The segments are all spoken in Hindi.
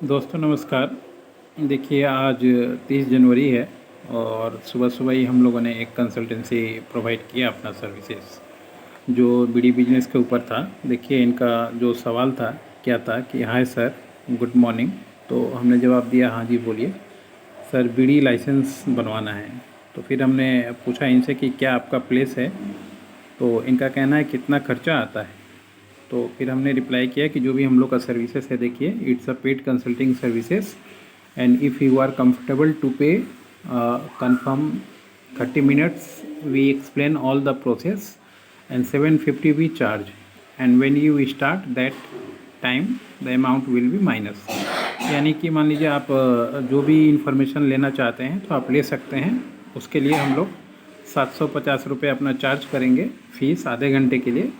दोस्तों नमस्कार। देखिए आज 30 जनवरी है और सुबह सुबह ही हम लोगों ने एक कंसल्टेंसी प्रोवाइड किया अपना सर्विसेज जो बीडी बिजनेस के ऊपर था। देखिए इनका जो सवाल था क्या था कि हाय सर, गुड मॉर्निंग। तो हमने जवाब दिया हाँ जी बोलिए सर, बीडी लाइसेंस बनवाना है। तो फिर हमने पूछा इनसे कि क्या आपका प्लेस है। तो इनका कहना है कितना खर्चा आता है। तो फिर हमने रिप्लाई किया कि जो भी हम लोग का सर्विसेज है, देखिए it's a paid consulting services and if you are comfortable to pay confirm 30 minutes we explain all the process and 750 we charge and when you start that time the amount will be minus. यानी कि मान लीजिए आप जो भी इंफॉर्मेशन लेना चाहते हैं तो आप ले सकते हैं। उसके लिए हम लोग 750 रुपये अपना चार्ज करेंगे फ़ीस आधे घंटे के लिए,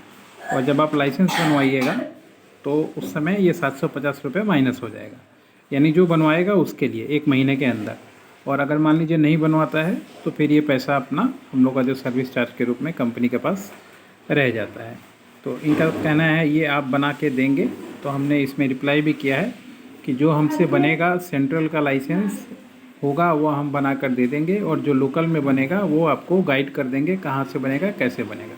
और जब आप लाइसेंस बनवाइएगा तो उस समय ये 750 रुपये माइनस हो जाएगा। यानी जो बनवाएगा उसके लिए 1 महीने के अंदर, और अगर मान लीजिए नहीं बनवाता है तो फिर ये पैसा अपना हम लोग का जो सर्विस चार्ज के रूप में कंपनी के पास रह जाता है। तो इनका कहना है ये आप बना के देंगे। तो हमने इसमें रिप्लाई भी किया है कि जो हमसे बनेगा सेंट्रल का लाइसेंस होगा वो हम बना कर दे देंगे, और जो लोकल में बनेगा वो आपको गाइड कर देंगे कहाँ से बनेगा कैसे बनेगा।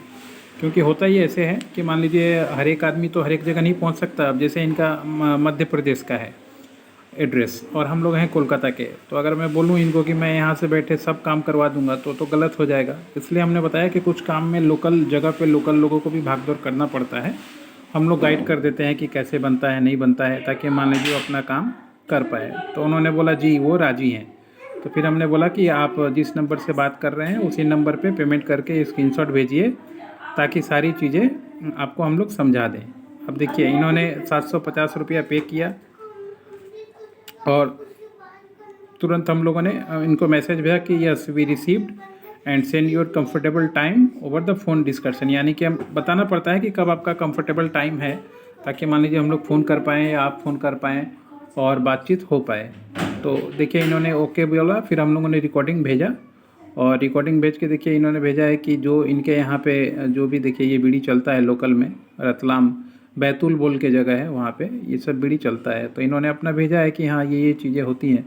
क्योंकि होता ही ऐसे है कि मान लीजिए हर एक आदमी तो हर एक जगह नहीं पहुंच सकता। अब जैसे इनका मध्य प्रदेश का है एड्रेस और हम लोग हैं कोलकाता के, तो अगर मैं बोलूं इनको कि मैं यहाँ से बैठे सब काम करवा दूंगा तो गलत हो जाएगा। इसलिए हमने बताया कि कुछ काम में लोकल जगह पे लोकल लोगों को भी भागदौड़ करना पड़ता है। हम लोग गाइड कर देते हैं कि कैसे बनता है नहीं बनता है, ताकि मान लीजिए वो अपना काम कर पाए। तो उन्होंने बोला जी वो राज़ी हैं। तो फिर हमने बोला कि आप जिस नंबर से बात कर रहे हैं उसी नंबर पे पेमेंट करके स्क्रीनशॉट भेजिए, ताकि सारी चीज़ें आपको हम लोग समझा दें। अब देखिए इन्होंने 750 रुपया पे किया और तुरंत हम लोगों ने इनको मैसेज भेजा कि yes we received and send your comfortable time over the phone discussion. यानी कि हम बताना पड़ता है कि कब आपका कंफर्टेबल टाइम है, ताकि मान लीजिए हम लोग फ़ोन कर पाएँ या आप फ़ोन कर पाएँ और बातचीत हो पाए। तो देखिए इन्होंने ओके बोला, फिर हम लोगों ने रिकॉर्डिंग भेजा, और रिकॉर्डिंग भेज के देखिए इन्होंने भेजा है कि जो इनके यहाँ पे जो भी देखिए ये बीड़ी चलता है लोकल में, रतलाम बैतूल बोल के जगह है वहाँ पे ये सब बीड़ी चलता है। तो इन्होंने अपना भेजा है कि हाँ ये चीज़ें होती हैं।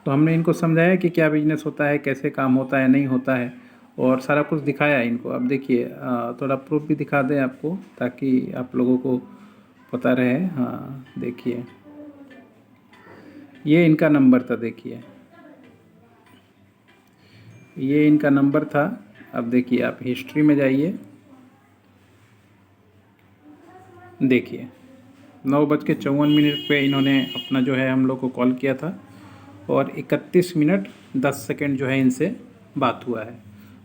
तो हमने इनको समझाया कि क्या बिजनेस होता है, कैसे काम होता है नहीं होता है, और सारा कुछ दिखाया इनको। अब देखिए थोड़ा प्रूफ भी दिखा दें आपको ताकि आप लोगों को पता रहे। हाँ देखिए ये इनका नंबर था, देखिए ये इनका नंबर था। अब देखिए आप हिस्ट्री में जाइए, देखिए 9:54 पे इन्होंने अपना जो है हम लोग को कॉल किया था, और 31 मिनट 10 सेकेंड जो है इनसे बात हुआ है।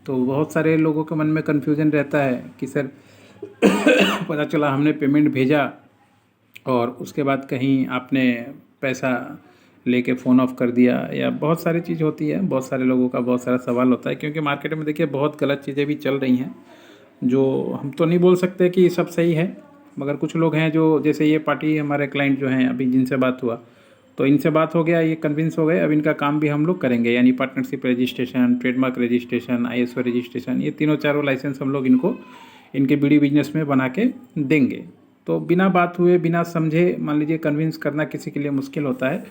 तो बहुत सारे लोगों के मन में कन्फ्यूज़न रहता है कि सर पता चला हमने पेमेंट भेजा और उसके बाद कहीं आपने पैसा लेके फ़ोन ऑफ कर दिया, या बहुत सारी चीज़ होती है। बहुत सारे लोगों का बहुत सारा सवाल होता है, क्योंकि मार्केट में देखिए बहुत गलत चीज़ें भी चल रही हैं, जो हम तो नहीं बोल सकते कि सब सही है, मगर कुछ लोग हैं जो, जैसे ये पार्टी हमारे क्लाइंट जो हैं अभी जिनसे बात हुआ, तो इनसे बात हो गया, ये कन्विंस हो गए। अब इनका काम भी हम लोग करेंगे, यानी partnership registration, trademark registration, ISO registration, ये तीनों चारों लाइसेंस हम लोग इनको इनके बीड़ी बिजनेस में बना के देंगे। तो बिना बात हुए बिना समझे मान लीजिए कन्विंस करना किसी के लिए मुश्किल होता है,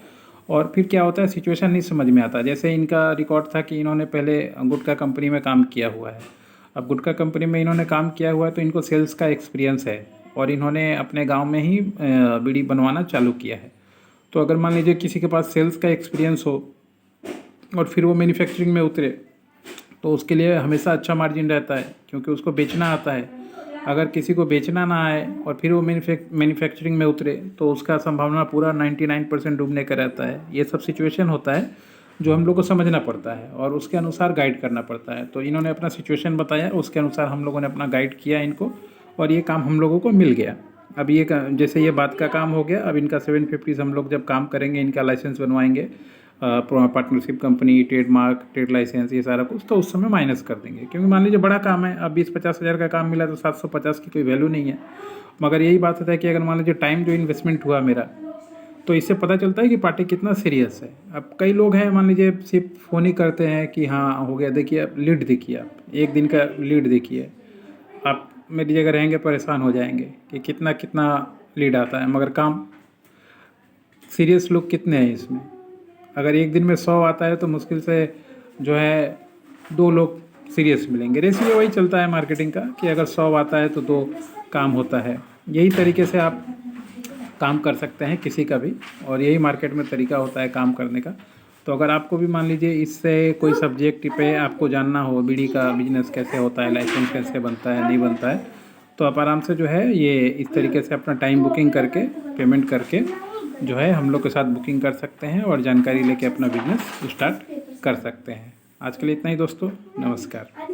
और फिर क्या होता है सिचुएशन नहीं समझ में आता। जैसे इनका रिकॉर्ड था कि इन्होंने पहले गुटखा कंपनी में काम किया हुआ है। अब गुटखा कंपनी में इन्होंने काम किया हुआ है तो इनको सेल्स का एक्सपीरियंस है, और इन्होंने अपने गांव में ही बीड़ी बनवाना चालू किया है। तो अगर मान लीजिए किसी के पास सेल्स का एक्सपीरियंस हो और फिर वो मैन्युफैक्चरिंग में उतरे, तो उसके लिए हमेशा अच्छा मार्जिन रहता है, क्योंकि उसको बेचना आता है। अगर किसी को बेचना ना आए और फिर वो मैन्युफैक्चरिंग में उतरे तो उसका संभावना पूरा 99% डूबने का रहता है। ये सब सिचुएशन होता है जो हम लोग को समझना पड़ता है और उसके अनुसार गाइड करना पड़ता है। तो इन्होंने अपना सिचुएशन बताया, उसके अनुसार हम लोगों ने अपना गाइड किया इनको, और ये काम हम लोगों को मिल गया। अब ये जैसे ये बात का काम हो गया, अब इनका 750 हम लोग जब काम करेंगे, इनका लाइसेंस बनवाएंगे, partnership company, trademark, trade license, ये सारा कुछ, तो उस समय माइनस कर देंगे। क्योंकि मान लीजिए बड़ा काम है, अब 20-50 हज़ार का काम मिला तो 750 की कोई वैल्यू नहीं है। मगर यही बात होता है कि अगर मान लीजिए टाइम जो इन्वेस्टमेंट हुआ मेरा, तो इससे पता चलता है कि पार्टी कितना सीरियस है। अब कई लोग हैं मान लीजिए सिर्फ फ़ोन ही करते हैं कि हाँ हो गया। देखिए आप लीड देखिए, आप एक दिन का लीड देखिए, आप मेरी जगह रहेंगे परेशान हो जाएंगे कि कितना कितना लीड आता है, मगर काम सीरियस लोग कितने हैं इसमें? अगर एक दिन में 100 आता है तो मुश्किल से जो है 2 लोग सीरियस मिलेंगे। रेशियो वही चलता है मार्केटिंग का कि अगर 100 आता है तो 2 काम होता है। यही तरीके से आप काम कर सकते हैं किसी का भी, और यही मार्केट में तरीका होता है काम करने का। तो अगर आपको भी मान लीजिए इससे कोई सब्जेक्ट पे आपको जानना हो, बीड़ी का बिजनेस कैसे होता है, लाइसेंस कैसे बनता है, नहीं बनता है, तो आप आराम से जो है ये इस तरीके से अपना टाइम बुकिंग करके, पेमेंट करके जो है हम लोग के साथ बुकिंग कर सकते हैं और जानकारी लेके अपना बिजनेस स्टार्ट कर सकते हैं। आज के लिए इतना ही दोस्तों, नमस्कार।